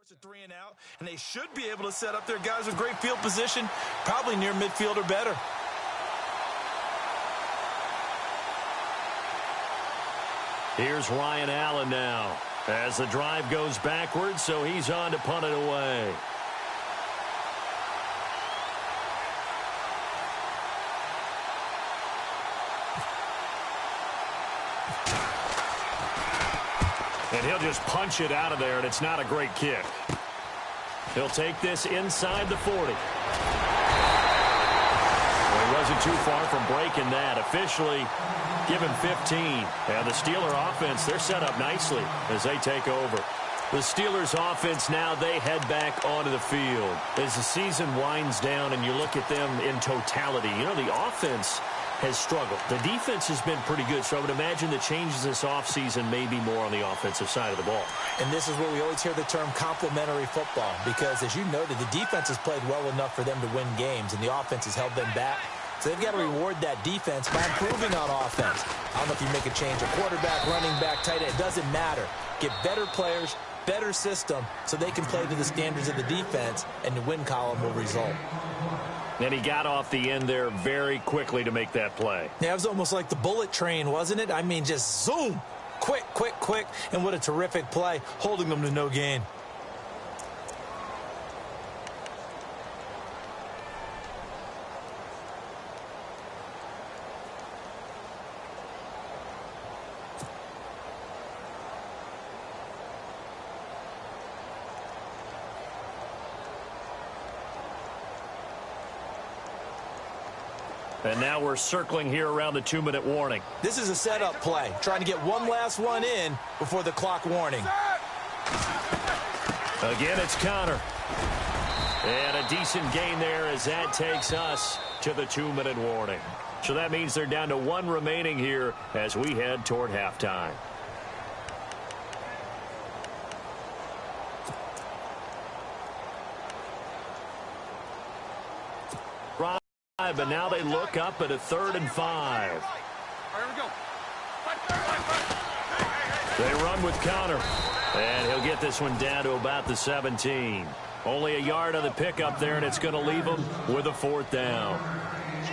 It's a 3 and out, and they should be able to set up their guys with great field position, probably near midfield or better. Here's Ryan Allen now as the drive goes backwards, so he's on to punt it away. And he'll just punch it out of there, and it's not a great kick. He'll take this inside the 40. Well, he wasn't too far from breaking that. Officially, give him 15. And the Steeler offense, they're set up nicely as they take over. The Steelers offense now, they head back onto the field. As the season winds down and you look at them in totality, you know, the offense has struggled. The defense has been pretty good, so I would imagine the changes this offseason may be more on the offensive side of the ball. And this is where we always hear the term complementary football, because as you noted, the defense has played well enough for them to win games, and the offense has held them back. So they've got to reward that defense by improving on offense. I don't know if you make a change, a quarterback, running back, tight end, it doesn't matter. Get better players, better system, so they can play to the standards of the defense, and the win column will result. And he got off the end there very quickly to make that play. Yeah, it was almost like the bullet train, wasn't it? I mean, just zoom, quick, quick, quick, and what a terrific play, holding them to no gain. And now we're circling here around the 2-minute warning. This is a setup play, trying to get one last one in before the clock warning. Again, it's Connor. And a decent gain there as that takes us to the 2-minute warning. So that means they're down to 1 remaining here as we head toward halftime. But now they look up at a 3rd and 5. Here we go. They run with Connor. And he'll get this one down to about the 17. Only a yard on the pickup there, and it's going to leave him with a 4th down.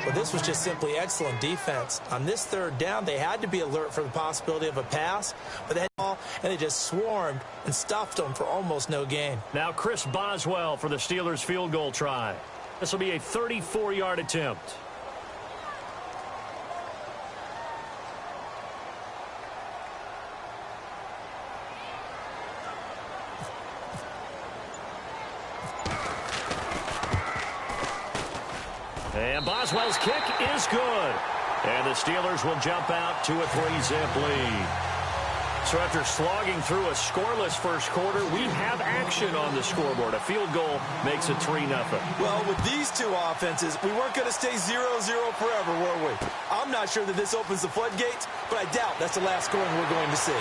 Well, this was just simply excellent defense. On this 3rd down, they had to be alert for the possibility of a pass, but they had the ball, and they just swarmed and stuffed them for almost no gain. Now Chris Boswell for the Steelers field goal try. This will be a 34-yard attempt. And Boswell's kick is good. And the Steelers will jump out to a 3-zip lead. So after slogging through a scoreless first quarter, we have action on the scoreboard. A field goal makes it 3-0. Well, with these two offenses, we weren't going to stay 0-0 forever, were we? I'm not sure that this opens the floodgates, but I doubt that's the last scoring we're going to see.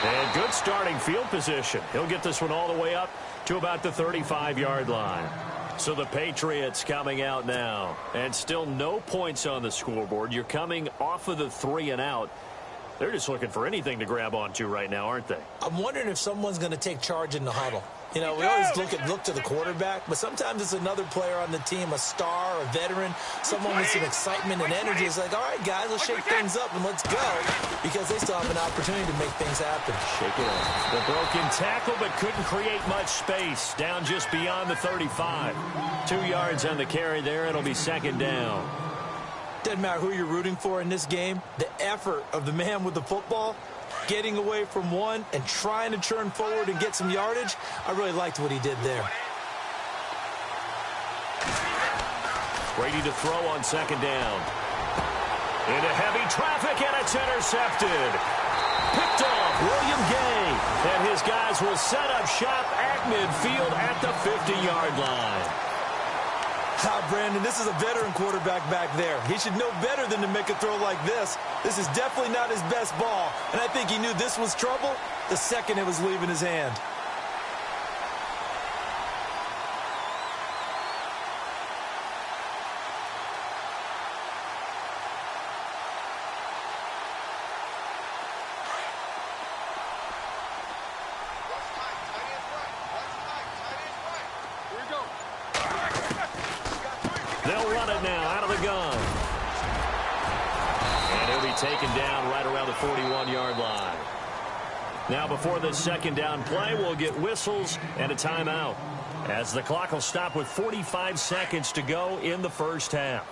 And good starting field position. He'll get this one all the way up to about the 35-yard line. So the Patriots coming out now. And still no points on the scoreboard. You're coming off of the 3 and out. They're just looking for anything to grab onto right now, aren't they? I'm wondering if someone's going to take charge in the huddle. You know, we always look to the quarterback, but sometimes it's another player on the team, a star, a veteran, someone with some excitement and energy. It's like, all right, guys, let's shake things up and let's go, because they still have an opportunity to make things happen. Shake it up. The broken tackle, but couldn't create much space. Down just beyond the 35. 2 yards on the carry there. It'll be 2nd down. Doesn't matter who you're rooting for in this game. The effort of the man with the football, getting away from one and trying to turn forward and get some yardage, I really liked what he did there. Brady to throw on 2nd down. Into heavy traffic, and it's intercepted. Picked off William Gay. And his guys will set up shop at midfield at the 50-yard line. Brandon, this is a veteran quarterback back there. He should know better than to make a throw like this. This is definitely not his best ball, and I think he knew this was trouble the second it was leaving his hand. They'll run it now out of the gun. And he'll be taken down right around the 41-yard line. Now before this second down play, we'll get whistles and a timeout, as the clock will stop with 45 seconds to go in the first half.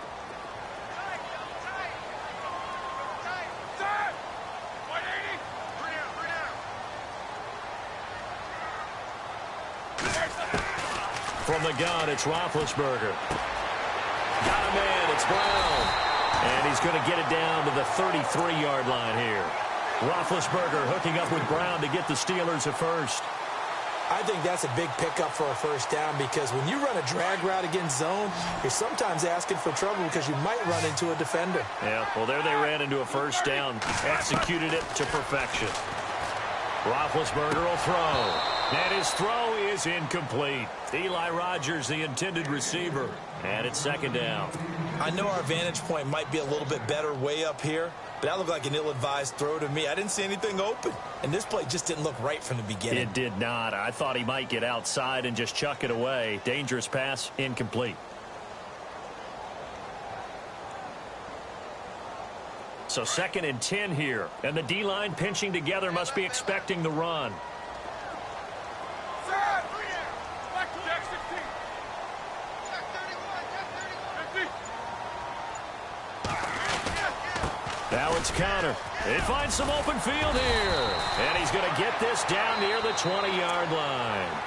From the gun, it's Roethlisberger. Got a man, it's Brown. And he's going to get it down to the 33-yard line here. Roethlisberger hooking up with Brown to get the Steelers at first. I think that's a big pickup for a first down, because when you run a drag route against zone, you're sometimes asking for trouble because you might run into a defender. Yeah, well, there they ran into a first down. Executed it to perfection. Roethlisberger will throw. And his throw is incomplete. Eli Rogers, the intended receiver. And it's second down. I know our vantage point might be a little bit better way up here, but that looked like an ill-advised throw to me. I didn't see anything open, and this play just didn't look right from the beginning. It did not. I thought he might get outside and just chuck it away. Dangerous pass, incomplete. So 2nd and 10 here, and the D-line pinching together, must be expecting the run. Now it's Connor. They find some open field here. And he's going to get this down near the 20-yard line.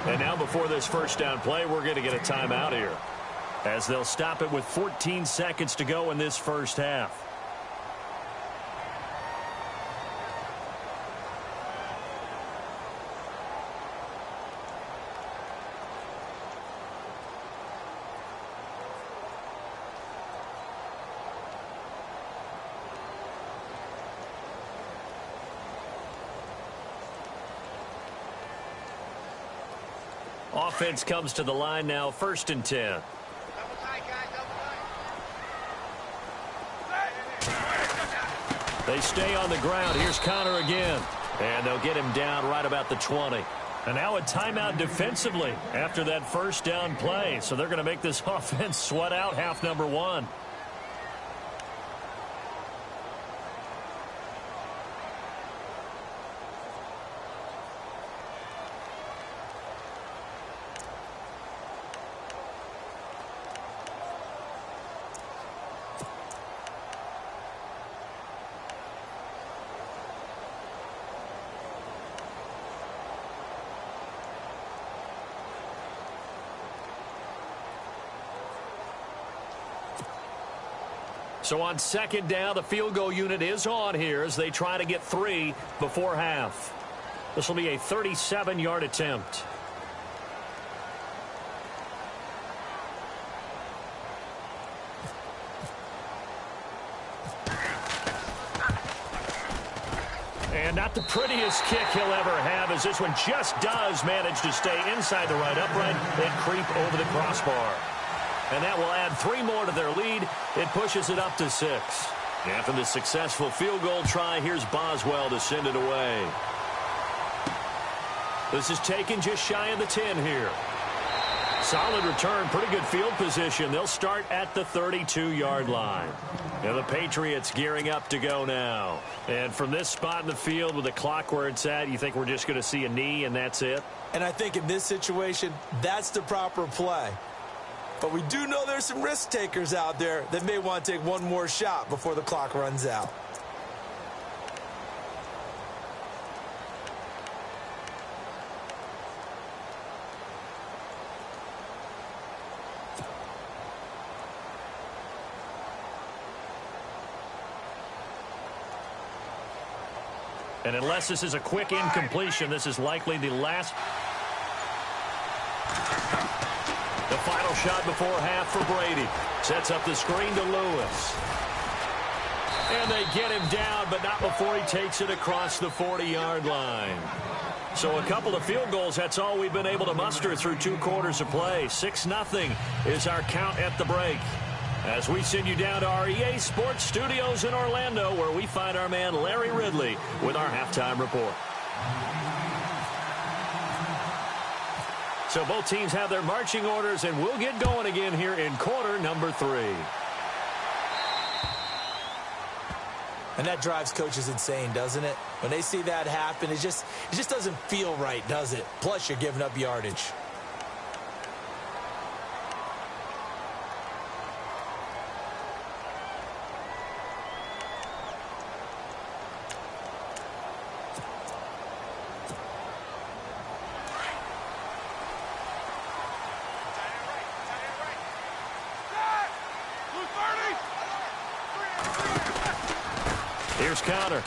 And now before this first down play, we're going to get a timeout here, as they'll stop it with 14 seconds to go in this first half. Offense comes to the line now, 1st and 10. They stay on the ground. Here's Connor again. And they'll get him down right about the 20. And now a timeout defensively after that first down play. So they're going to make this offense sweat out half number 1. So on second down, the field goal unit is on here as they try to get 3 before half. This will be a 37-yard attempt. And not the prettiest kick he'll ever have, as this one just does manage to stay inside the right upright and creep over the crossbar. And that will add 3 more to their lead. It pushes it up to 6. After the successful field goal try, here's Boswell to send it away. This is taken just shy of the 10 here. Solid return, pretty good field position. They'll start at the 32-yard line. And the Patriots gearing up to go now. And from this spot in the field with the clock where it's at, you think we're just going to see a knee and that's it? And I think in this situation, that's the proper play. But we do know there's some risk takers out there that may want to take one more shot before the clock runs out. And unless this is a quick incompletion, this is likely the last. The final shot before half for Brady. Sets up the screen to Lewis. And they get him down, but not before he takes it across the 40-yard line. So a couple of field goals, that's all we've been able to muster through 2 quarters of play. 6-0 is our count at the break. As we send you down to our EA Sports Studios in Orlando, where we find our man Larry Ridley with our halftime report. So So both teams have their marching orders, and we'll get going again here in quarter number 3. And that drives coaches insane, doesn't it? When they see that happen, it just doesn't feel right, does it? Plus, you're giving up yardage. Here's counter.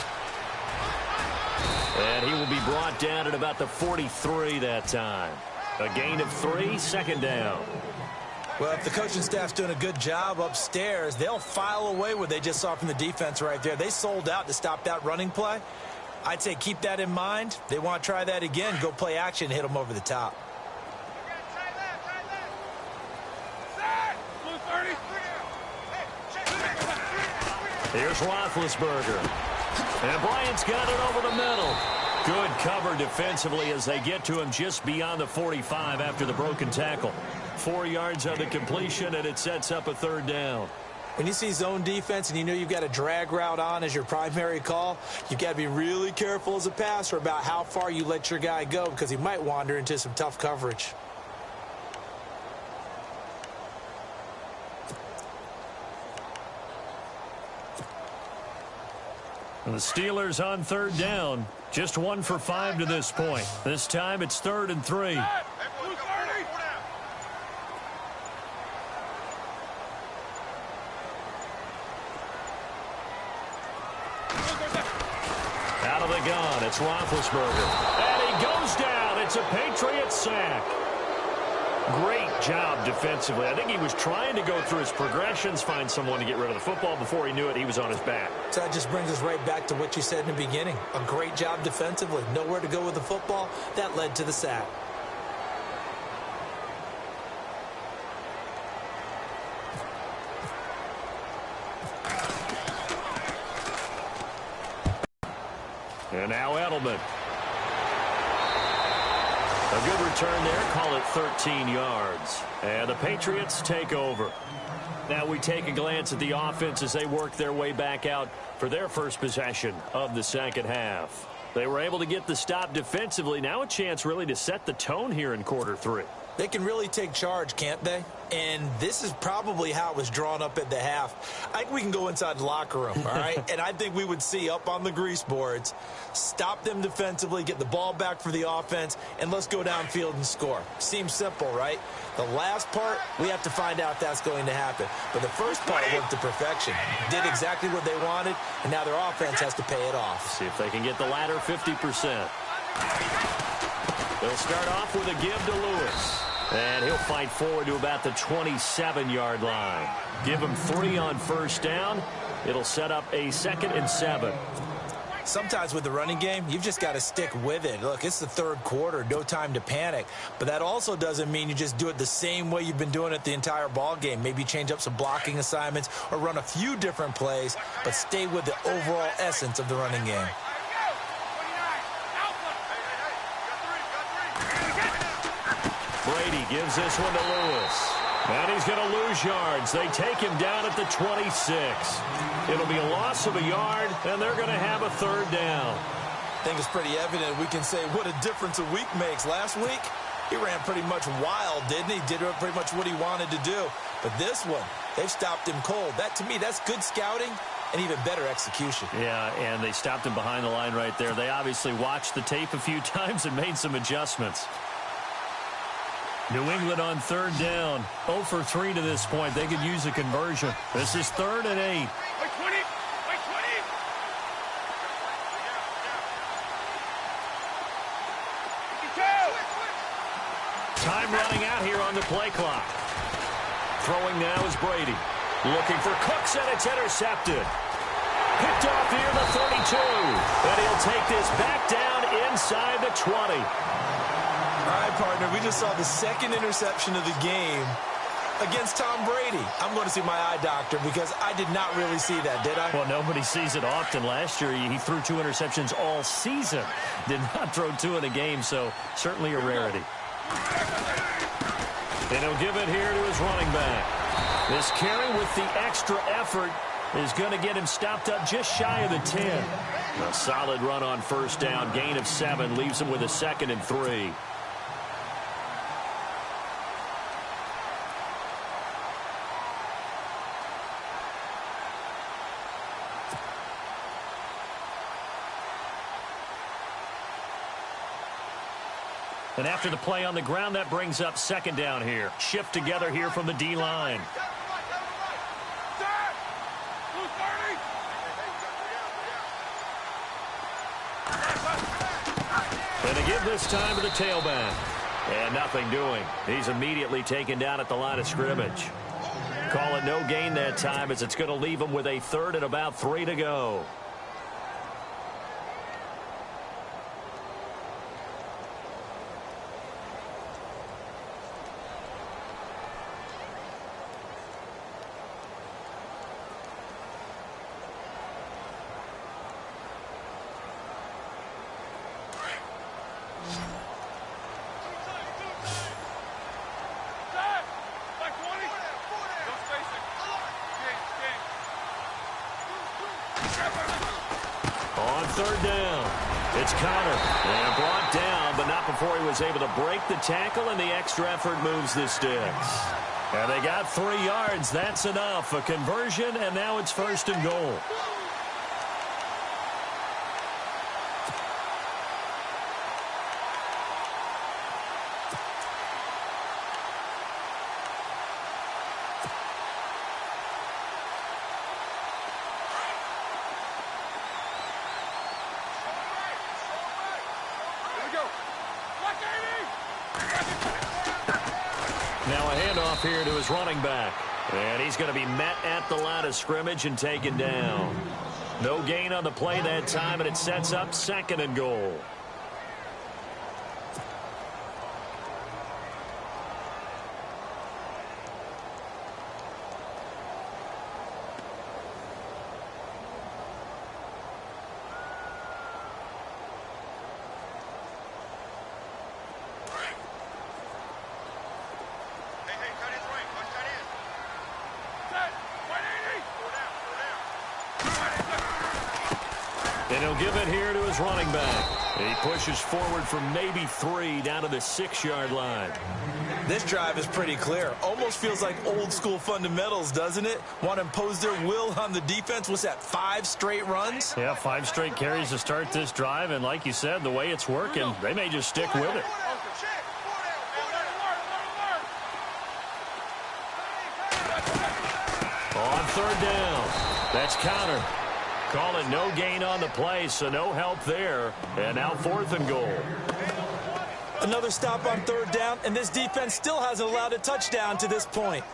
And he will be brought down at about the 43 that time. A gain of 3, second down. Well, if the coaching staff's doing a good job upstairs, they'll file away what they just saw from the defense right there. They sold out to stop that running play. I'd say keep that in mind. They want to try that again, go play action, hit them over the top. Here's Roethlisberger. And Bryant's got it over the middle. Good cover defensively as they get to him just beyond the 45 after the broken tackle. 4 yards on the completion, and it sets up a third down. When you see zone defense and you know you've got a drag route on as your primary call, you've got to be really careful as a passer about how far you let your guy go because he might wander into some tough coverage. The Steelers on third down. Just 1 for 5 to this point. This time it's 3rd and 3. Out of the gun, it's Roethlisberger. And he goes down. It's a Patriots sack. Great job defensively. I think he was trying to go through his progressions, find someone to get rid of the football. Before he knew it, he was on his back. So that just brings us right back to what you said in the beginning. A great job defensively. Nowhere to go with the football. That led to the sack. And now Edelman. A good return there. Call it 13 yards. And the Patriots take over. Now we take a glance at the offense as they work their way back out for their first possession of the second half. They were able to get the stop defensively. Now a chance really to set the tone here in quarter 3. They can really take charge, can't they? And this is probably how it was drawn up at the half. I think we can go inside the locker room, all right? And I think we would see up on the grease boards, stop them defensively, get the ball back for the offense, and let's go downfield and score. Seems simple, right? The last part, we have to find out if that's going to happen. But the first part worked to perfection. Did exactly what they wanted, and now their offense has to pay it off. See if they can get the latter 50%. They'll start off with a give to Lewis. And he'll fight forward to about the 27-yard line. Give him 3 on first down. It'll set up a 2nd and 7. Sometimes with the running game, you've just got to stick with it. Look, it's the third quarter, no time to panic. But that also doesn't mean you just do it the same way you've been doing it the entire ball game. Maybe change up some blocking assignments or run a few different plays, but stay with the overall essence of the running game. Brady gives this one to Lewis. And he's going to lose yards. They take him down at the 26. It'll be a loss of a yard, and they're going to have a third down. I think it's pretty evident. We can say what a difference a week makes. Last week, he ran pretty much wild, didn't he? Did pretty much what he wanted to do. But this one, they've stopped him cold. That, to me, that's good scouting and even better execution. Yeah, and they stopped him behind the line right there. They obviously watched the tape a few times and made some adjustments. New England on third down. 0 for 3 to this point. They could use a conversion. This is 3rd and 8. Time running out here on the play clock. Throwing now is Brady. Looking for Cooks, and it's intercepted. Picked off here the 32. And he'll take this back down inside the 20. All right, partner, we just saw the 2nd interception of the game against Tom Brady. I'm going to see my eye doctor because I did not really see that, did I? Well, nobody sees it often. Last year, he threw 2 interceptions all season. Did not throw 2 in a game, so certainly a rarity. And he'll give it here to his running back. This carry with the extra effort is going to get him stopped up just shy of the 10. A solid run on first down. Gain of 7 leaves him with a 2nd and 3. And after the play on the ground, that brings up 2nd down here. Shift together here from the D-line. And they give this time to the tailback. And nothing doing. He's immediately taken down at the line of scrimmage. Call it no gain that time as it's going to leave him with a 3rd and about 3 to go. On 3rd down, it's Connor. And brought down, but not before he was able to break the tackle, and the extra effort moves the sticks. And they got 3 yards. That's enough. A conversion, and now it's 1st and goal. Now a handoff here to his running back. And he's going to be met at the line of scrimmage and taken down. No gain on the play that time, and it sets up 2nd and goal. And he'll give it here to his running back. He pushes forward from maybe 3 down to the 6-yard line. This drive is pretty clear. Almost feels like old school fundamentals, doesn't it? Want to impose their will on the defense. What's that, 5 straight runs? Yeah, 5 straight carries to start this drive. And like you said, the way it's working, they may just stick with it. On 3rd down, that's Connor. Call it no gain on the play, so no help there. And now 4th and goal. Another stop on 3rd down, and this defense still hasn't allowed a touchdown to this point.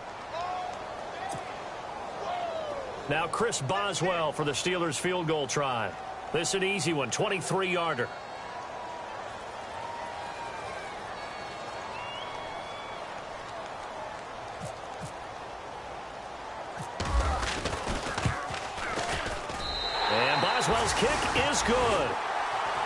Now Chris Boswell for the Steelers field goal try. This is an easy one, 23-yarder. Boswell's kick is good.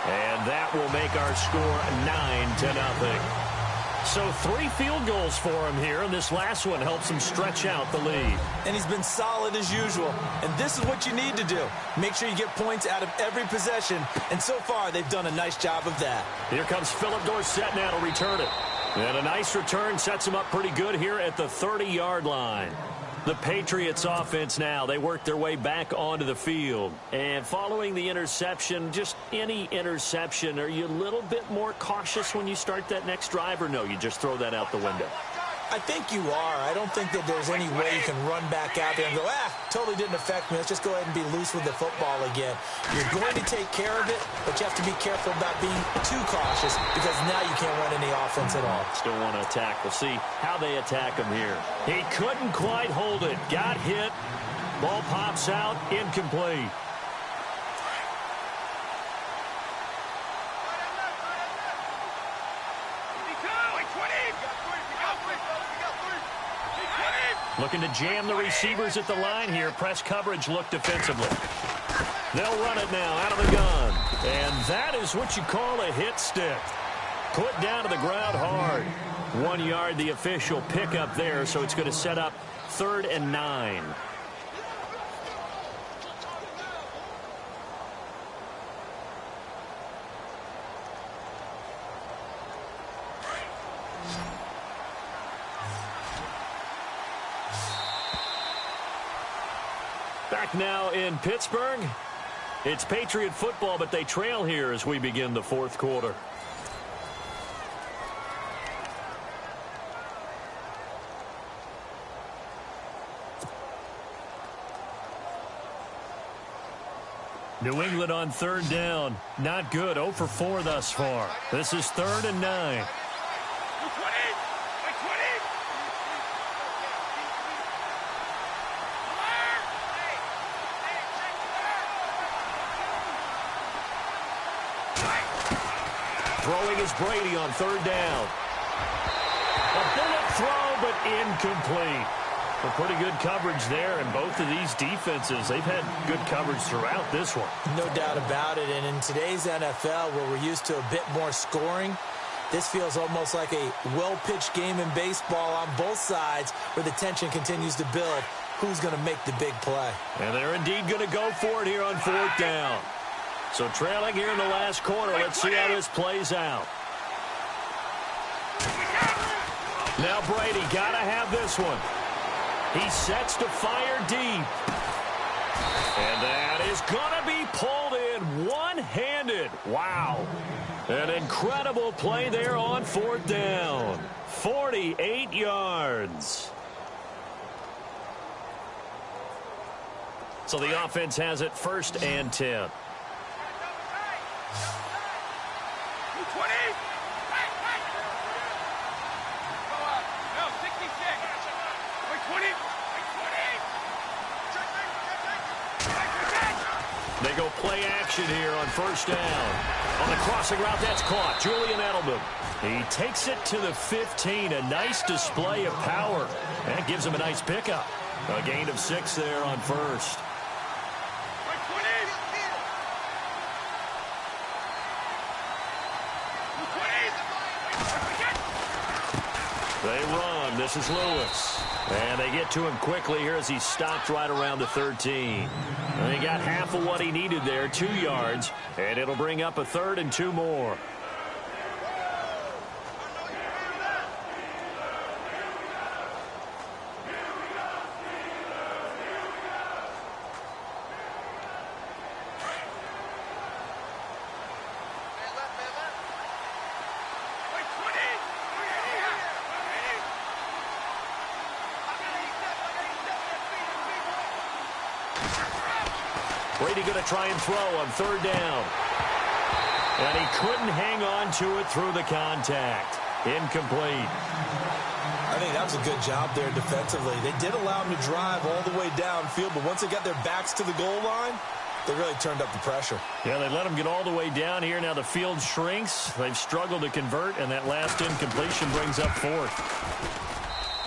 And that will make our score 9-0. So 3 field goals for him here, and this last one helps him stretch out the lead. And he's been solid as usual. And this is what you need to do. Make sure you get points out of every possession. And so far, they've done a nice job of that. Here comes Philip Dorsett now to return it. And a nice return sets him up pretty good here at the 30-yard line. The Patriots offense now, they work their way back onto the field. And following the interception, just any interception, are you a little bit more cautious when you start that next drive, or no, you just throw that out the window? I think you are. I don't think that there's any way you can run back out there and go, totally didn't affect me. Let's just go ahead and be loose with the football again. You're going to take care of it, but you have to be careful about being too cautious because now you can't run any offense at all. Still want to attack. We'll see how they attack him here. He couldn't quite hold it. Got hit. Ball pops out. Incomplete. Looking to jam the receivers at the line here. Press coverage look defensively. They'll run it now out of the gun. And that is what you call a hit stick. Put down to the ground hard. 1 yard, the official pickup there, so it's going to set up 3rd and 9. Back now in Pittsburgh. It's Patriot football, but they trail here as we begin the 4th quarter. New England on 3rd down. Not good. 0 for 4 thus far. This is 3rd and 9. Throwing is Brady on 3rd down. A bullet throw, but incomplete. A pretty good coverage there, and both of these defenses, they've had good coverage throughout this one. No doubt about it, and in today's NFL, where we're used to a bit more scoring, this feels almost like a well-pitched game in baseball on both sides, where the tension continues to build. Who's going to make the big play? And they're indeed going to go for it here on 4th down. So trailing here in the last quarter. Let's see how this plays out. Now Brady got to have this one. He sets to fire deep. And that is going to be pulled in one-handed. Wow. An incredible play there on 4th down. 48 yards. So the offense has it 1st and 10. They go play action here on 1st down. On the crossing route, that's caught. Julian Edelman. He takes it to the 15. A nice display of power. That gives him a nice pickup. A gain of 6 there on 1st. They run. This is Lewis. And they get to him quickly here as he stopped right around the 13. And he got half of what he needed there, 2 yards. And it'll bring up a 3rd and 2 more. Brady going to try and throw on 3rd down. And he couldn't hang on to it through the contact. Incomplete. I think that was a good job there defensively. They did allow him to drive all the way downfield, but once they got their backs to the goal line, they really turned up the pressure. Yeah, they let him get all the way down here. Now the field shrinks. They've struggled to convert, and that last incompletion brings up 4th.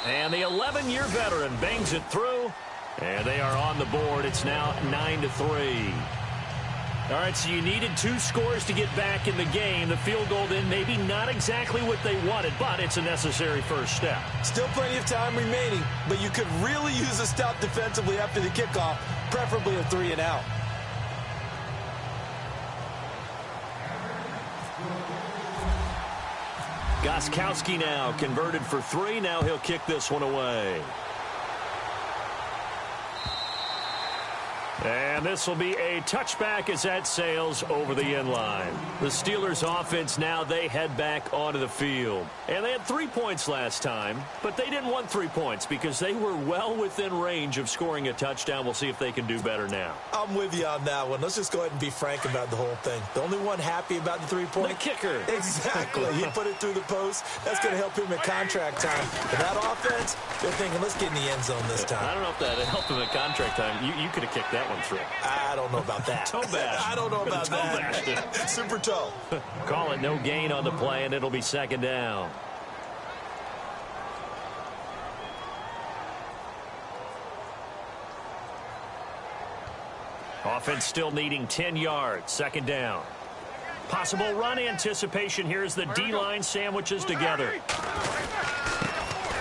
And the 11-year veteran bangs it through. And they are on the board. It's now 9-3. All right, so you needed 2 scores to get back in the game. The field goal then maybe not exactly what they wanted, but it's a necessary first step. Still plenty of time remaining, but you could really use a stop defensively after the kickoff, preferably a 3 and out. Gostkowski now converted for 3. Now he'll kick this one away. And this will be a touchback as that sails over the end line. The Steelers offense now, they head back onto the field. And they had 3 points last time, but they didn't want 3 points because they were well within range of scoring a touchdown. We'll see if they can do better now. I'm with you on that one. Let's just go ahead and be frank about the whole thing. The only one happy about the 3-point? The kicker. Exactly. He put it through the post. That's going to help him at contract time. But that offense, they're thinking, let's get in the end zone this time. I don't know if that helped him at contract time. You could have kicked that one through. I don't know about that. Toe bash. I don't know about that. Super toe. Call it no gain on the play, and it'll be 2nd down. Offense still needing 10 yards. 2nd down. Possible run anticipation here as the D-line sandwiches together.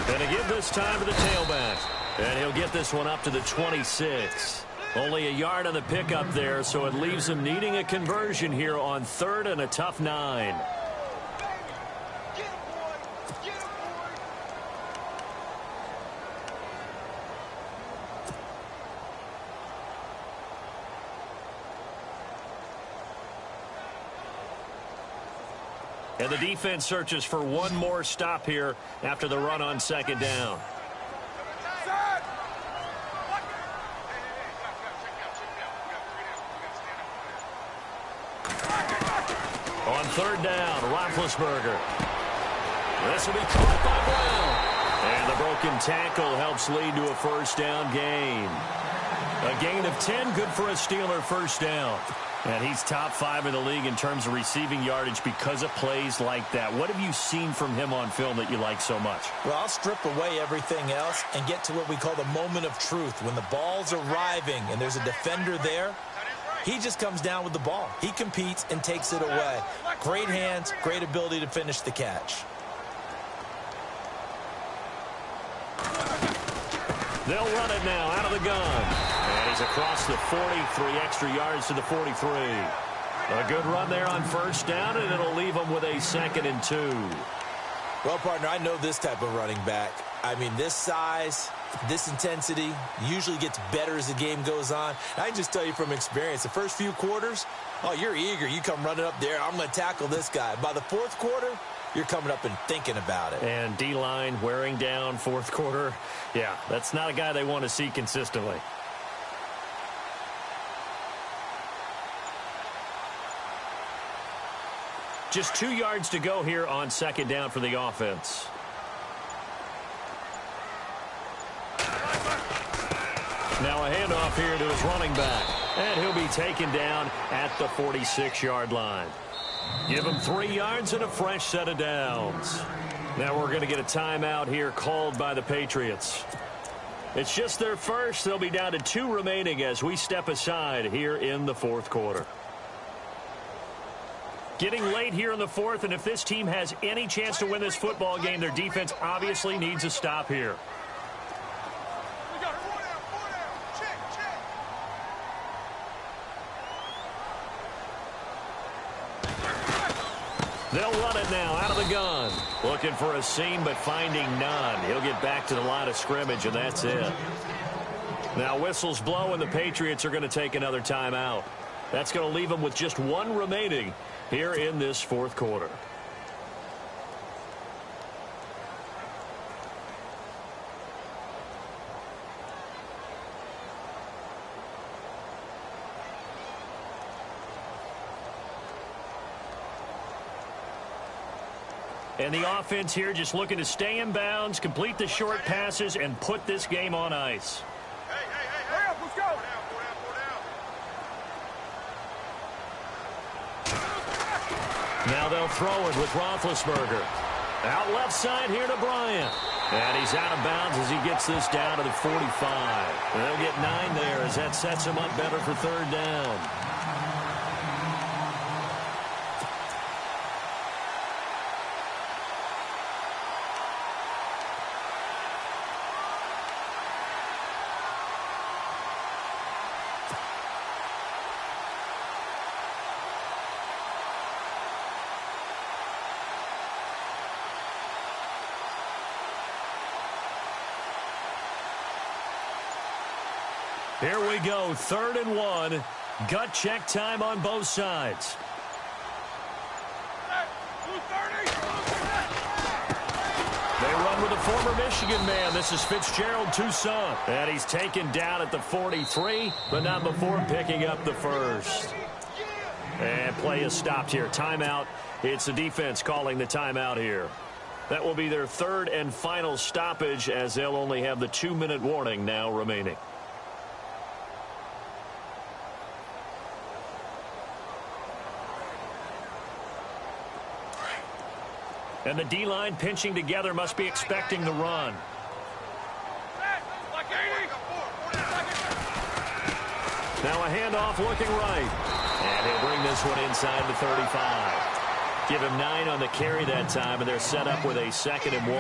And to give this time to the tailback. And he'll get this one up to the 26. Only a yard on the pickup there, so it leaves him needing a conversion here on 3rd and a tough 9. And the defense searches for one more stop here after the run on 2nd down. On 3rd down, Roethlisberger. This will be caught by Brown. And the broken tackle helps lead to a 1st down gain. A gain of 10, good for a Steeler 1st down. And he's top 5 in the league in terms of receiving yardage because of plays like that. What have you seen from him on film that you like so much? Well, I'll strip away everything else and get to what we call the moment of truth. When the ball's arriving and there's a defender there, he just comes down with the ball. He competes and takes it away. Great hands, great ability to finish the catch. They'll run it now out of the gun. And he's across the 43 extra yards to the 43. A good run there on 1st down, and it'll leave him with a 2nd and 2. Well, partner, I know this type of running back. I mean, this size, this intensity usually gets better as the game goes on. I can just tell you from experience, the first few quarters, oh, you're eager. You come running up there, I'm going to tackle this guy. By the 4th quarter, you're coming up and thinking about it. And D-line wearing down 4th quarter. Yeah, that's not a guy they want to see consistently. Just 2 yards to go here on 2nd down for the offense. Now a handoff here to his running back. And he'll be taken down at the 46-yard line. Give him 3 yards and a fresh set of downs. Now we're going to get a timeout here called by the Patriots. It's just their first. They'll be down to 2 remaining as we step aside here in the 4th quarter. Getting late here in the 4th, and if this team has any chance to win this football game, their defense obviously needs a stop here. They'll run it now out of the gun. Looking for a seam, but finding none. He'll get back to the line of scrimmage, and that's it. Now whistles blow, and the Patriots are going to take another timeout. That's going to leave them with just 1 remaining here in this 4th quarter. And the offense here just looking to stay in bounds, complete the short passes, and put this game on ice. Hurry up, let's go. Now they'll throw it with Roethlisberger. Out left side here to Bryant. And he's out of bounds as he gets this down to the 45. And they'll get 9 there as that sets him up better for 3rd down. Here we go, 3rd and 1. Gut check time on both sides. They run with a former Michigan man. This is Fitzgerald Toussaint. And he's taken down at the 43, but not before picking up the 1st. And play is stopped here. Timeout. It's the defense calling the timeout here. That will be their 3rd and final stoppage as they'll only have the 2-minute warning now remaining. And the D-line pinching together must be expecting the run. Now a handoff looking right. And he'll bring this one inside the 35. Give him 9 on the carry that time, and they're set up with a 2nd and 1.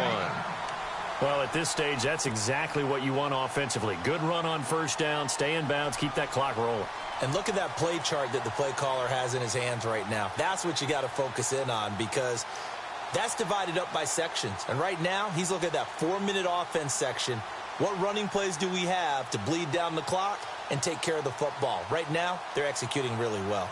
Well, at this stage, that's exactly what you want offensively. Good run on first down, stay in bounds, keep that clock rolling. And look at that play chart that the play caller has in his hands right now. That's what you got to focus in on, because that's divided up by sections. And right now, he's looking at that 4-minute offense section. What running plays do we have to bleed down the clock and take care of the football? Right now, they're executing really well.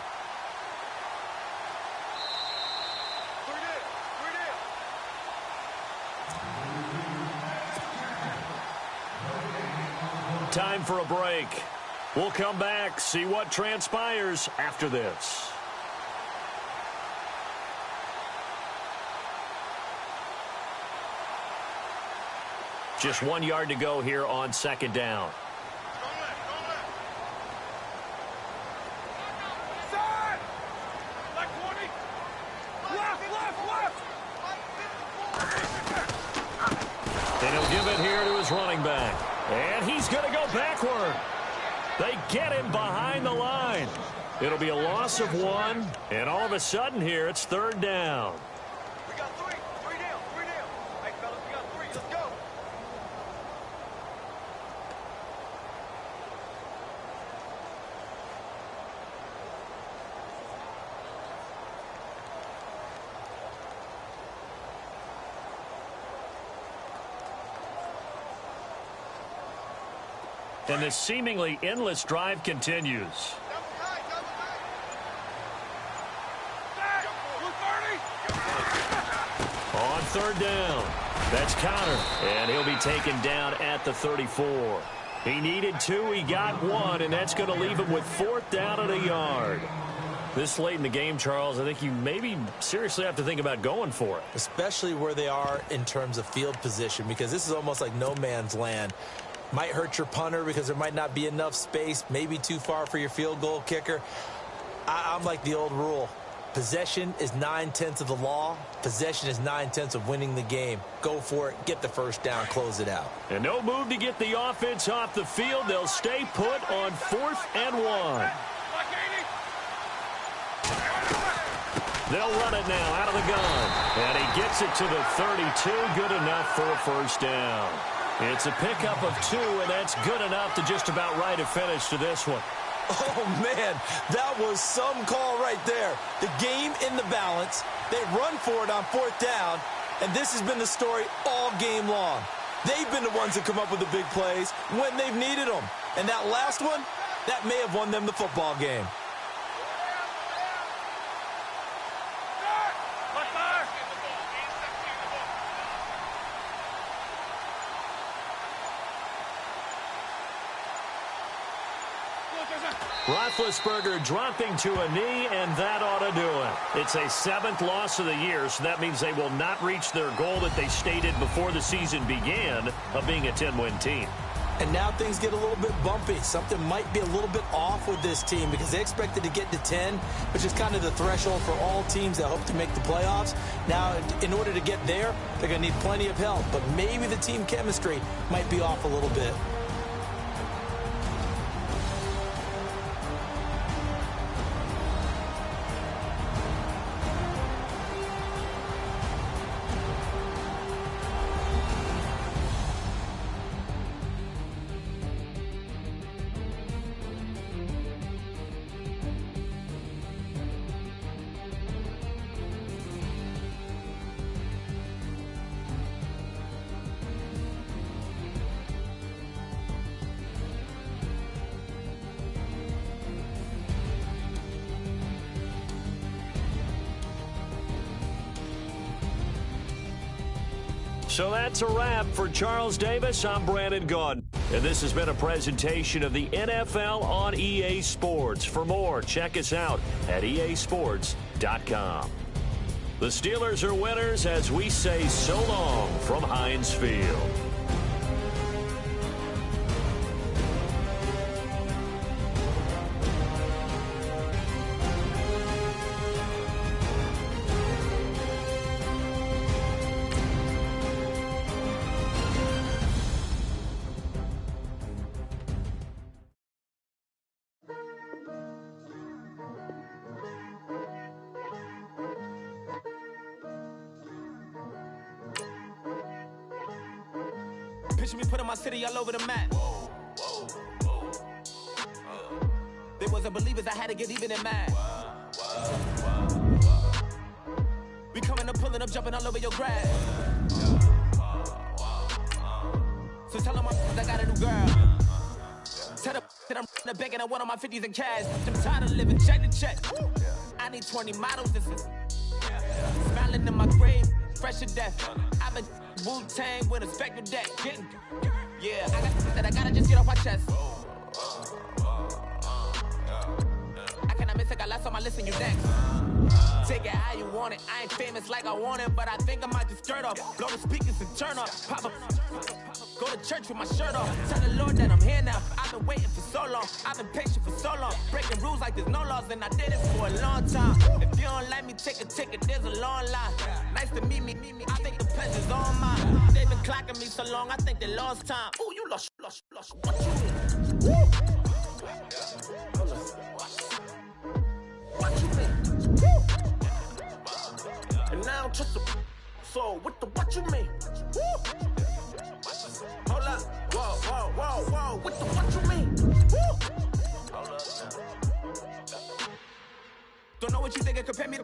Time for a break. We'll come back, see what transpires after this. Just 1 yard to go here on 2nd down. Side! Like 20! Left! And he'll give it here to his running back. And he's going to go backward. They get him behind the line. It'll be a loss of 1, and all of a sudden here, it's 3rd down. We got 3 down. Hey, fellas, we got 3. Let's go. And this seemingly endless drive continues. On 3rd down, that's Connor, and he'll be taken down at the 34. He needed 2, he got 1, and that's going to leave him with 4th down and a yard. This late in the game, Charles, I think you maybe seriously have to think about going for it. Especially where they are in terms of field position, because this is almost like no man's land. Might hurt your punter because there might not be enough space, maybe too far for your field goal kicker. I'm like the old rule. Possession is 9/10 of the law. Possession is 9/10 of winning the game. Go for it. Get the first down. Close it out. And no move to get the offense off the field. They'll stay put on 4th and 1. They'll run it now out of the gun. And he gets it to the 32. Good enough for a first down. It's a pickup of 2, and that's good enough to just about write a finish to this one. Oh, man, that was some call right there. The game in the balance. They run for it on 4th down, and this has been the story all game long. They've been the ones that come up with the big plays when they've needed them. And that last one, that may have won them the football game. Roethlisberger dropping to a knee, and that ought to do it. It's a 7th loss of the year, so that means they will not reach their goal that they stated before the season began of being a 10-win team. And now things get a little bit bumpy. Something might be a little bit off with this team because they expected to get to 10, which is kind of the threshold for all teams that hope to make the playoffs. Now, in order to get there, they're going to need plenty of help. But maybe the team chemistry might be off a little bit. So that's a wrap for Charles Davis. I'm Brandon Gaudin. And this has been a presentation of the NFL on EA Sports. For more, check us out at easports.com. The Steelers are winners as we say so long from Heinz Field. Picture me putting my city all over the map. They wasn't believers, I had to get even and mad. We coming up, pulling up, jumping all over your grass. So tell them I got a new girl. Tell them that I'm in the bank and I want on my 50s in cash. I'm tired of living check to check. I need 20 models. This is smiling in my grave, fresh to death. I've been Wu-Tang with a spectral deck. Getting, yeah, I gotta just get off my chest. I cannot miss it, got last on my list and you next. Take it how you want it. I ain't famous like I want it, but I think I might just skirt off. Blow the speakers and turn up. Pop up. Go to church with my shirt off. Tell the Lord that I'm here now. I've been waiting for so long. I've been patient for so long. Breaking rules like there's no laws, and I did it for a long time. If you don't let me take a ticket, there's a long line. Nice to meet me. I think the pleasure's all mine. They've been clocking me so long, I think they lost time. Ooh, you lost. What you mean? Woo! What you mean? Woo! And now I'm just a so what you mean? Woo! Hold up, whoa, what you mean? Woo! Hold up now. Don't know what you think, compare me.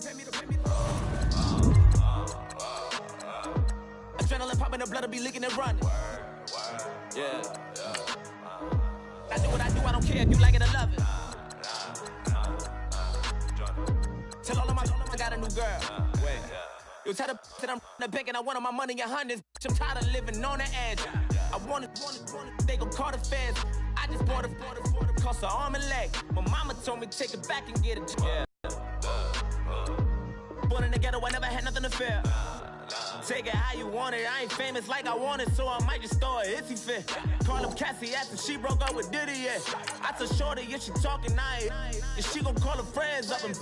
Adrenaline popping, the blood will be leaking and running. Yeah. I do what I do, I don't care if you like it or love it. Tell all of my I got a new girl. Wait. Yo, tell the that I'm in the bank and I want my money in hundreds. I'm tired of living on the edge. I want it, they gon' call the feds. I just bought a cost an arm and leg. My mama told me take it back and get it. Yeah. Born in the ghetto, I never had nothing to fear. Take it how you want it. I ain't famous like I want it, so I might just throw a hissy fit. Call up Cassie after she broke up with Diddy, yeah. I told Shorty if she talking, if she gon' call her friends up and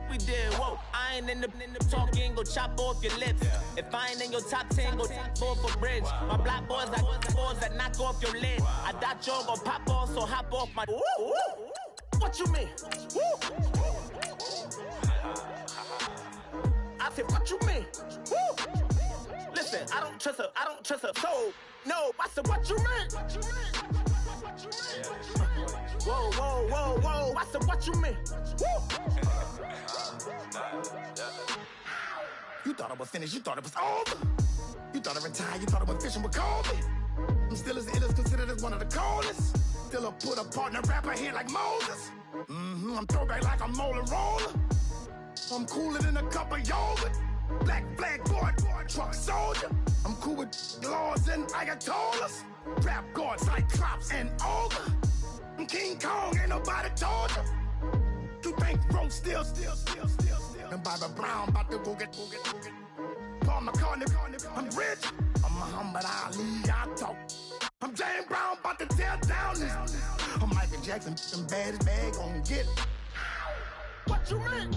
we did, whoa. I ain't in the talking, go chop off your lips. If I ain't in your top 10, go top 4 for bridge. My black boys like boys that knock off your lid. I doubt y'all gon' pop off, so hop off my. What you mean? I said, what you mean? Woo! Listen, I don't trust her. So, no, I said, what you mean? Whoa, I said, what you mean? Woo! You thought I was finished, you thought it was over. You thought I retired, you thought I went fishing with Kobe. I'm still as ill as considered as one of the coldest. Still a put a partner rapper here like Moses. I'm throwback like a molar roller. I'm cooler than a cup of yogurt. Black flag boy, truck soldier. I'm cool with laws and ayatollahs. Rap gods like Cyclops and Ogre. I'm King Kong, ain't nobody told you. You think Rome still. And Bobby Brown about to go get. Paul McCartney, I'm rich. I'm Muhammad Ali, I talk. I'm James Brown, about to tear down this. I'm Michael Jackson, some baddest bag gon' get. What you mean?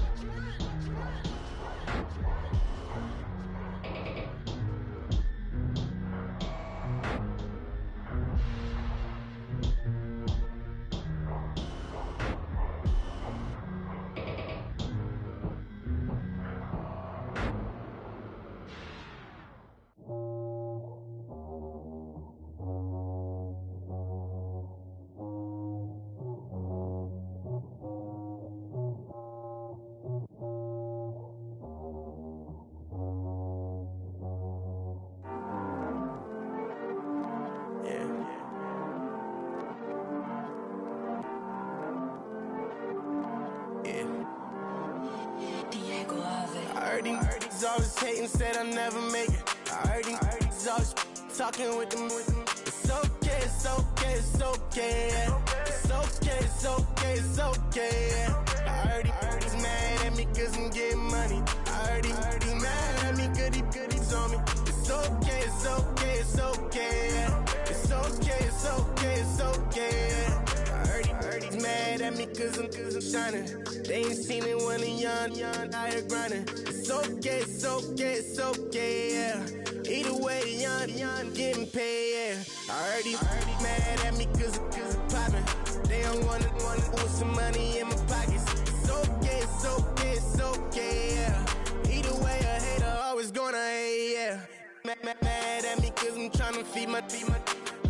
Always hating, said I'll never make it. I heard these always talking with them. It's okay, it's okay, it's okay. It's okay, it's okay, it's okay. I heard he's mad at me cause I'm getting money. I heard he's mad at me cause he's on me. It's okay, it's okay, it's okay. It's okay, it's okay, it's okay. I heard he's mad at me cause I'm shining. They ain't seen it when I'm young, out here grinding. It's okay, it's okay, it's okay, yeah. Either way, young, getting paid, yeah. I heard he's mad at me cause I'm poppin'. They don't wanna put some money in my pockets. It's okay, it's okay, it's okay, yeah. Either way, a hater always gonna hate, yeah. Mad at me cause I'm tryna feed my.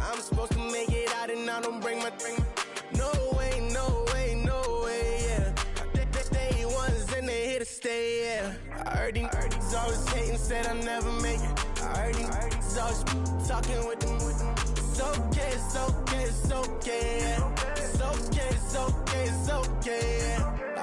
I'm supposed to make it out and I don't bring my. No way, no way, no way, yeah. Day ones and they here to stay, yeah. I heard these always hating, said I never make it. I heard these always talking with them. It's okay, it's okay, it's okay, yeah. It's okay, it's okay, it's okay, yeah. I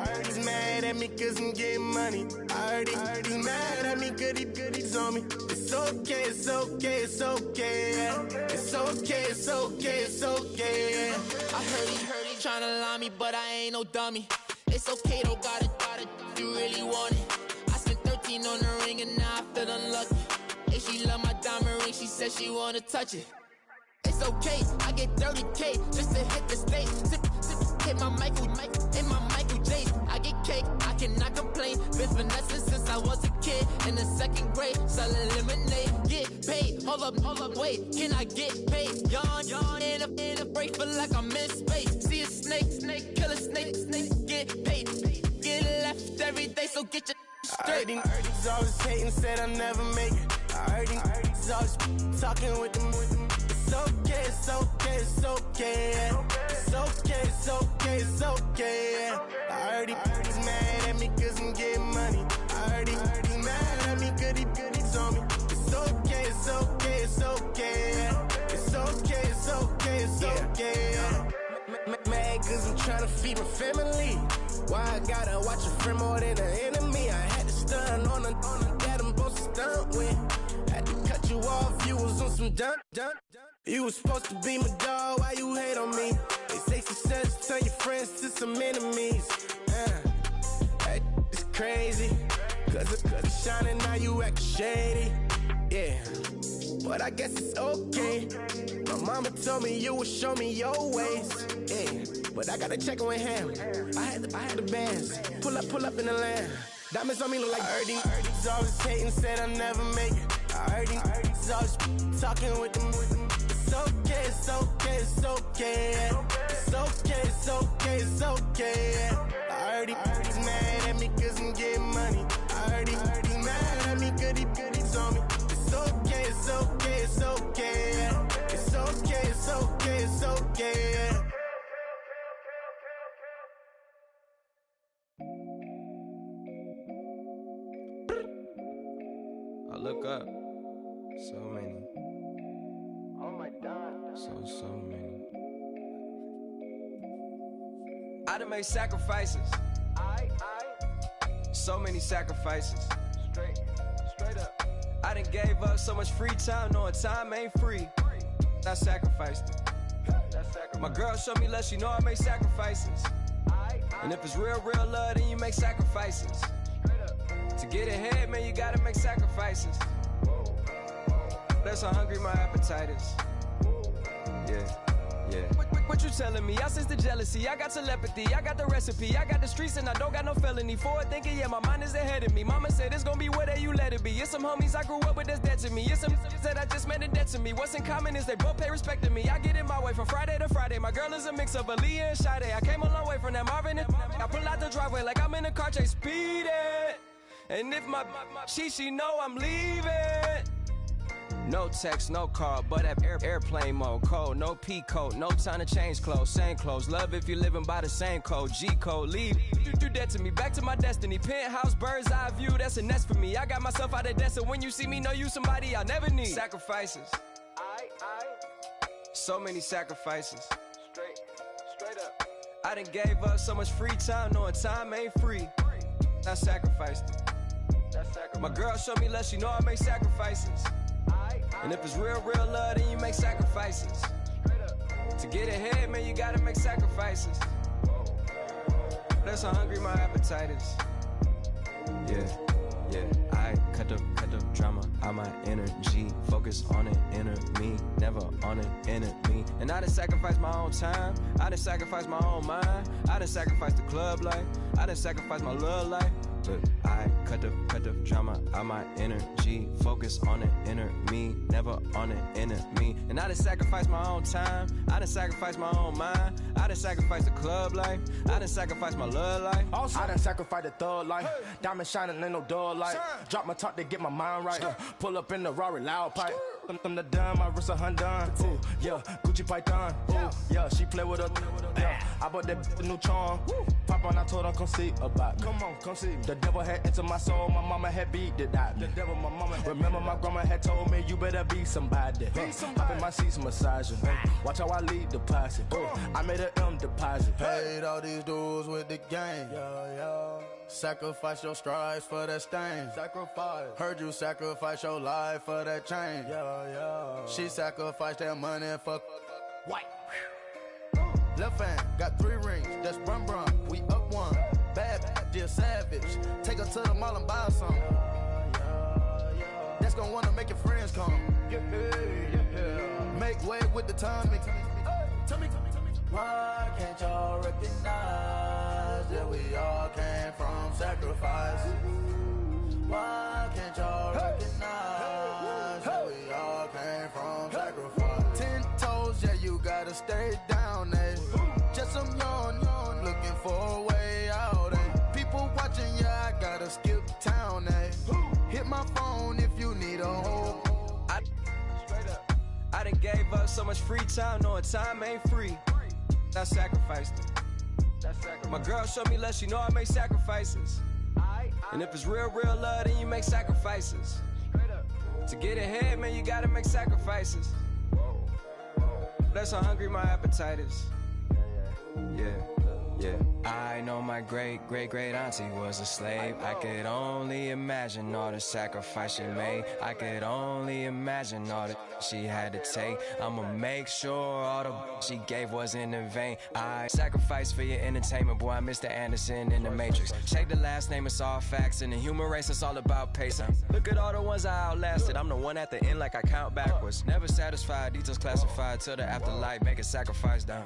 heard he's mad at me cause I'm getting money. I heard he's mad at me cause he's on me. It's okay, it's okay, it's okay, yeah. It's okay, it's okay, it's okay, yeah. I heard he tryna lie me, but I ain't no dummy. It's okay, though, got it, you really want it. I spent 13 on the ring and now I feel unlucky. Hey, she love my diamond ring, she said she wanna touch it. It's okay, I get 30K just to hit the stage. Hit my Michael J. I get cake, I cannot complain. Been finessing since I was a kid. In the 2nd grade, selling lemonade. Get paid, hold up, wait. Can I get paid? Yawn, in a break, feel like I'm in space. See a snake, kill a snake, get paid. Get left every day, so get your straight. I heard he's always hating, said I never make it. I heard he's always talking with them. It's okay, it's okay, it's okay, yeah. It's okay, it's okay, it's okay, yeah. I heard he's mad at me cause I'm getting money. I heard he's mad at me cause he's on me. It's okay, it's okay, it's okay, yeah. It's okay, it's okay, it's okay, yeah. Mad cause I'm tryna feed my family. Why I gotta watch a friend more than an enemy? I had to stun on the dad I'm supposed to stunt with. Had to cut you off, you was on some dun. You was supposed to be my dog, why you hate on me? They say success turn your friends to some enemies. Hey, it's crazy, cause it's shining, now you act shady. Yeah, but I guess it's okay. My mama told me you would show me your ways. Yeah, but I gotta check with him. I had the bands. Pull up in the land. Diamonds on me look like I heard he's always hating, said I never make it. I heard he's always talking with them. It's okay, it's okay, it's okay, yeah. It's okay, it's okay, it's okay, yeah. I heard he's mad at me cause I'm getting money. I heard he's mad at me cause he's on me. It's okay, it's okay, it's okay, yeah. It's okay, it's okay, it's okay, yeah. I look up, so many. Oh my God. So many. I done made sacrifices. So many sacrifices. Straight up. I done gave up so much free time, knowing time ain't free. I sacrificed it. My girl showed me love, she know I make sacrifices. And if it's real love, then you make sacrifices. To get ahead, man, you gotta make sacrifices. That's how hungry my appetite is. Yeah. What you telling me? I sense the jealousy, I got telepathy, I got the recipe, I got the streets and I don't got no felony. Forward thinking, yeah, my mind is ahead of me. Mama said it's gonna be whatever you let it be. It's some homies I grew up with that's dead to me. It's some that I just made a debt to me. What's in common is they both pay respect to me. I get in my way from Friday to Friday. My girl is a mix of Aaliyah and Sade. I came a long way from that Marvin and I pull out the driveway like I'm in a car chase speeding. And if my she know I'm leaving. No text, no call, but at airplane mode. Cold, no P code, no time to change clothes. Same clothes, love if you're living by the same code. G code, leave. You do that to me, back to my destiny. Penthouse, bird's eye view, that's a nest for me. I got myself out of debt, so when you see me, know you somebody I'll never need. Sacrifices. So many sacrifices. Straight up. I done gave up so much free time, knowing time ain't free. I sacrificed it. My girl showed me love, she know I make sacrifices. And if it's real love, then you make sacrifices. To get ahead, man, you gotta make sacrifices. That's how hungry my appetite is. Yeah. I cut the drama out my energy. Focus on it, inner me, never on it, enemy. And I done sacrificed my own time. I done sacrificed my own mind. I done sacrificed the club life. I done sacrificed my love life. But I cut the drama out my energy. Focus on it, inner me, never on it, enemy. And I done sacrificed my own time. I done sacrificed my own mind. I done sacrificed the club life. I done sacrificed my love life. Also, I done sacrificed the thug life. Diamond shining, ain't no dull light. Drop my top to get my mind right. Pull up in the Rari loud pipe. I'm the dime, my wrist a Hyundai. Ooh, yeah, Gucci Python. Ooh, yeah, she play with her. Yeah, I bought that new charm. Pop on, I told her come see about me. Come on, come see me. The devil had entered my soul, my mama had beat it out. The devil, my mama. Remember my grandma had told me you better be somebody. Hop in my seats, massaging. Watch how I lead the posse. I made an M deposit. Paid all these dudes with the game. Sacrifice your strides for that stain. Sacrifice. Heard you sacrifice your life for that change. She sacrificed that money for white. Left hand got 3 rings. That's brum brum. We up one. Bad, dear savage. Take her to the mall and buy some. That's gonna wanna make your friends come. Make way with the timing. Tell me. Why can't y'all recognize that we all came from sacrifice? Why can't y'all recognize that we all came from sacrifice? 10 toes, yeah, you gotta stay down, eh? Just some yawn, looking for a way out, eh? People watching, yeah, I gotta skip town, eh? Hit my phone if you need a hold. I done gave up so much free time, knowing time ain't free. I sacrificed it. My girl showed me love, she know I make sacrifices. And if it's real love, then you make sacrifices. To get ahead, man, you gotta make sacrifices. That's how hungry my appetite is. Yeah. I know my great auntie was a slave. I could only imagine all the sacrifice she made. I could only imagine all that she had to take. I'ma make sure all the she gave wasn't in vain. I sacrifice for your entertainment, boy. I'm Mr. Anderson in the Matrix. Check the last name, it's all facts. In the human race, it's all about pacing. Look at all the ones I outlasted. I'm the one at the end like I count backwards. Never satisfied, details classified till the afterlife. Make a sacrifice done.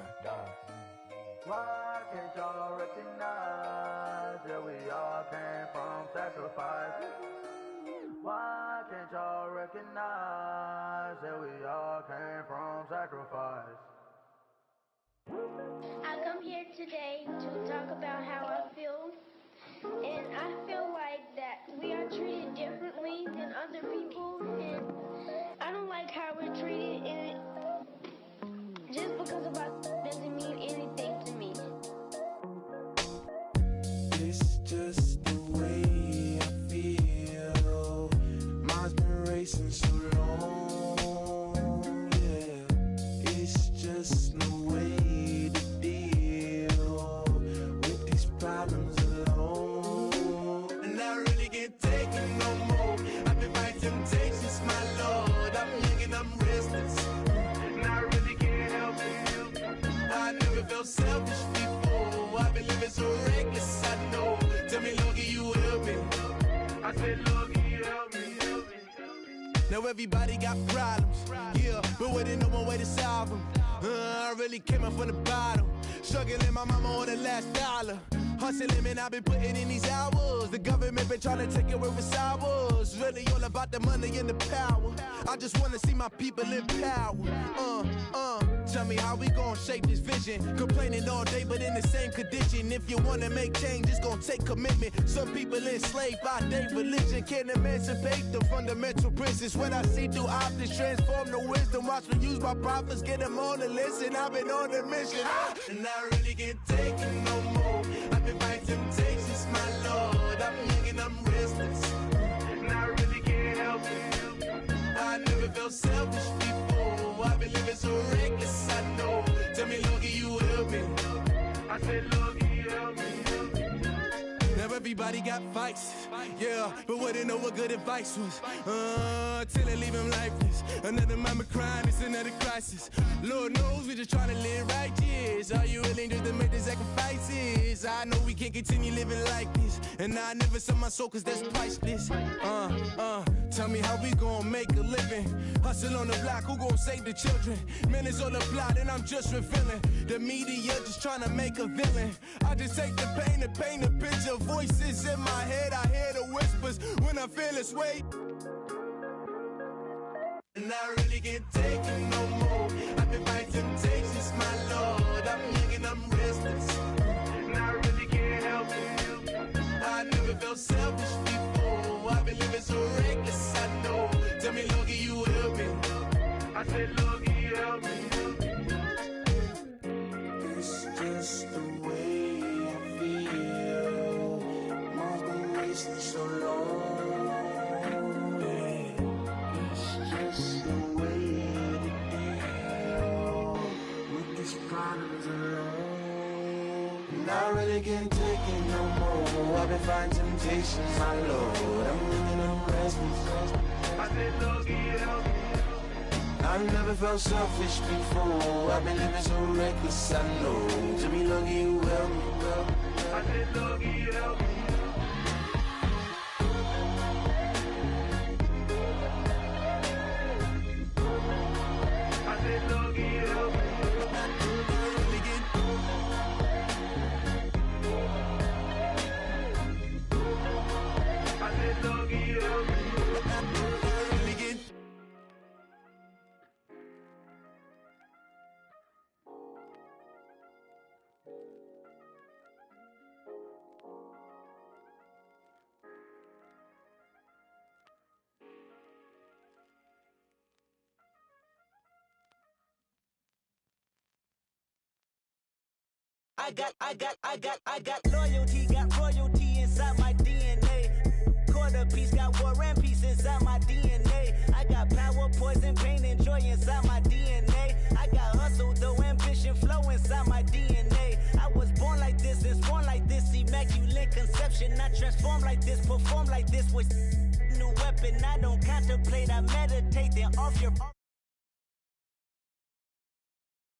Why can't y'all recognize that we all came from sacrifice? Why can't y'all recognize that we all came from sacrifice? I come here today to talk about how I feel, and I feel like that we are treated differently than other people, and I don't like how we're treated, and just because of us doesn't mean anything to me. It's just the way I feel. Mine's been racing so long, yeah. It's just no way to deal with these problems alone. And I really can't take it no more. I've been fighting temptations, my Lord. I'm young and I'm restless, and I really can't help it. I never felt selfish before. I've been living so reckless, I know. Tell me, Lord, can you help me? I said, Lord, can you help me? Now everybody got problems, yeah, but we didn't know one way to solve them. I really came up from the bottom, struggling my mama on the last dollar. Hustling, man, I've been putting in these hours. The government been trying to take away what's ours. Really all about the money and the power. I just wanna see my people in power. Tell me how we gon' shape this vision. Complaining all day, but in the same condition. If you wanna make change, it's gon' take commitment. Some people enslaved by their religion can't emancipate the fundamental principles. What I see through optics transform the wisdom. Watch me use my prophets, get them on the list, and I've been on a mission. And I really can't take it no more. I've been fighting temptations, my Lord. I'm young and I'm restless, and I really can't help it. I never felt selfish before. I've been living so reckless, I know. Tell me, Lord, can you help me? I said, Lord, can you help me? Now everybody got fights, yeah, but wouldn't know what good advice was. Till they leave him lifeless. Another mama crying, it's another crisis. Lord knows we just trying to live righteous. Are you willing just to make the sacrifices? I know we can't continue living like this, and I never sell my soul cause that's priceless. Tell me how we gon' make a living. Hustle on the block, who gon' save the children? Minutes on the plot and I'm just revealing. The media just trying to make a villain. I just take the pain and paint a picture. Voices in my head, I hear the whispers when I feel this way. And I really can't take it no more. I've been fighting temptations, my Lord. I'm young and I'm restless, and I really can't help it. I never felt selfish before. I've been living so reckless, I know. Tell me, Lord, can you help me? Not really getting taken no more. I've been fighting temptations, my Lord. I'm looking on restless. I said, Lord, help me. I've never felt selfish before. I've been living so reckless, I know. To me, Lord, you help me. I said, Lord, help me. I said, Lord, help me. I got loyalty, got royalty inside my DNA. Quarter piece, got war and peace inside my DNA. I got power, poison, pain, and joy inside my DNA. I got hustle, though, ambition, flow inside my DNA. I was born like this and born like this, immaculate conception. I transform like this, perform like this with new weapon. I don't contemplate, I meditate, then off your